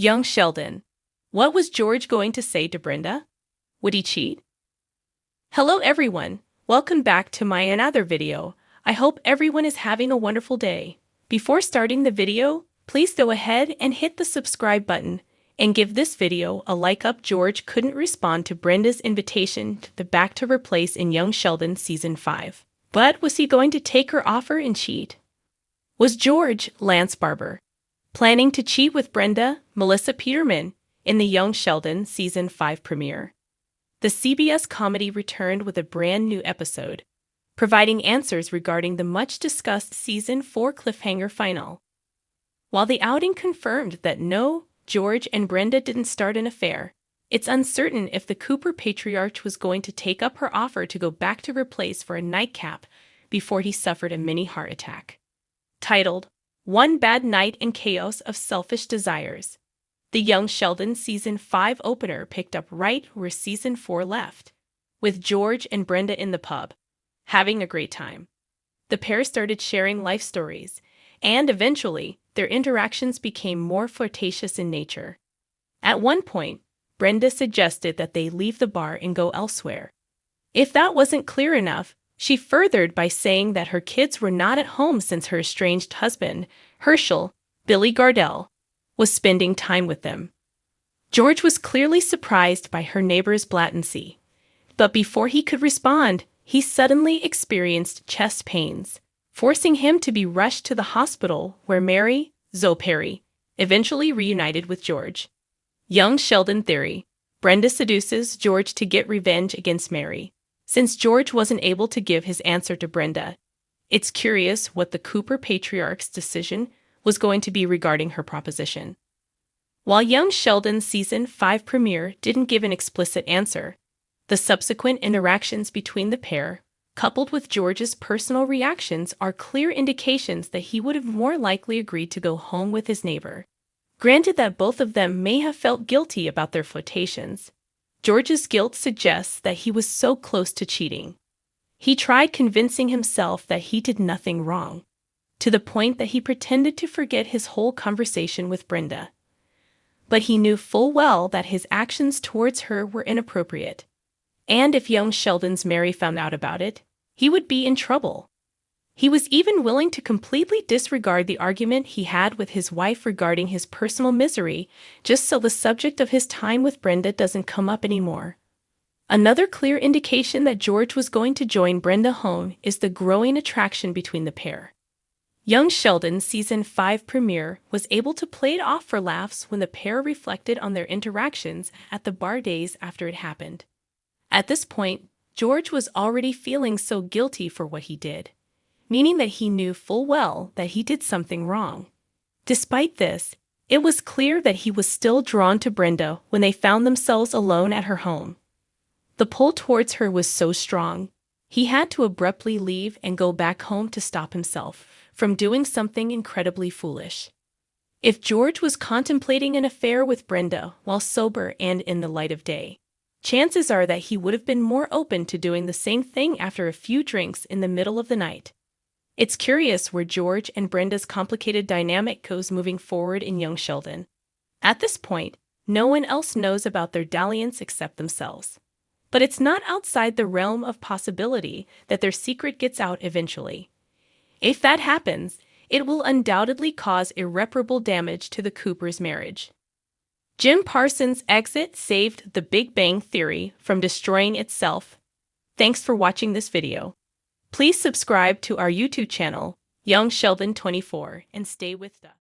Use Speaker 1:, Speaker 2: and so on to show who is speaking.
Speaker 1: Young Sheldon. What was George going to say to Brenda? Would he cheat? Hello everyone. Welcome back to my another video. I hope everyone is having a wonderful day. Before starting the video, please go ahead and hit the subscribe button and give this video a like up. George couldn't respond to Brenda's invitation to the back to replace in Young Sheldon Season 5. But was he going to take her offer and cheat? Was George, Lance Barber, planning to cheat with Brenda, Melissa Peterman, in the Young Sheldon Season 5 premiere? The CBS comedy returned with a brand new episode, providing answers regarding the much-discussed Season 4 cliffhanger final. While the outing confirmed that no, George and Brenda didn't start an affair, it's uncertain if the Cooper patriarch was going to take up her offer to go back to replace for a nightcap before he suffered a mini heart attack. Titled, One Bad Night and Chaos of Selfish Desires, the Young Sheldon Season 5 opener picked up right where Season 4 left, with George and Brenda in the pub, having a great time. The pair started sharing life stories, and eventually, their interactions became more flirtatious in nature. At one point, Brenda suggested that they leave the bar and go elsewhere. If that wasn't clear enough, she furthered by saying that her kids were not at home since her estranged husband, Herschel, Billy Gardell, was spending time with them. George was clearly surprised by her neighbor's blatancy, but before he could respond, he suddenly experienced chest pains, forcing him to be rushed to the hospital where Mary, Zoe Perry, eventually reunited with George. Young Sheldon theory. Brenda seduces George to get revenge against Mary. Since George wasn't able to give his answer to Brenda, it's curious what the Cooper patriarch's decision was going to be regarding her proposition. While Young Sheldon's Season 5 premiere didn't give an explicit answer, the subsequent interactions between the pair, coupled with George's personal reactions, are clear indications that he would have more likely agreed to go home with his neighbor. Granted that both of them may have felt guilty about their flirtations, George's guilt suggests that he was so close to cheating. He tried convincing himself that he did nothing wrong, to the point that he pretended to forget his whole conversation with Brenda. But he knew full well that his actions towards her were inappropriate. And if young Sheldon's Mary found out about it, he would be in trouble. He was even willing to completely disregard the argument he had with his wife regarding his personal misery, just so the subject of his time with Brenda doesn't come up anymore. Another clear indication that George was going to join Brenda home is the growing attraction between the pair. Young Sheldon's Season 5 premiere was able to play it off for laughs when the pair reflected on their interactions at the bar days after it happened. At this point, George was already feeling so guilty for what he did, meaning that he knew full well that he did something wrong. Despite this, it was clear that he was still drawn to Brenda when they found themselves alone at her home. The pull towards her was so strong, he had to abruptly leave and go back home to stop himself from doing something incredibly foolish. If George was contemplating an affair with Brenda while sober and in the light of day, chances are that he would have been more open to doing the same thing after a few drinks in the middle of the night. It's curious where George and Brenda's complicated dynamic goes moving forward in Young Sheldon. At this point, no one else knows about their dalliance except themselves. But it's not outside the realm of possibility that their secret gets out eventually. If that happens, it will undoubtedly cause irreparable damage to the Coopers' marriage. Jim Parsons' exit saved The Big Bang Theory from destroying itself. Thanks for watching this video. Please subscribe to our YouTube channel, Young Sheldon 24, and stay with us.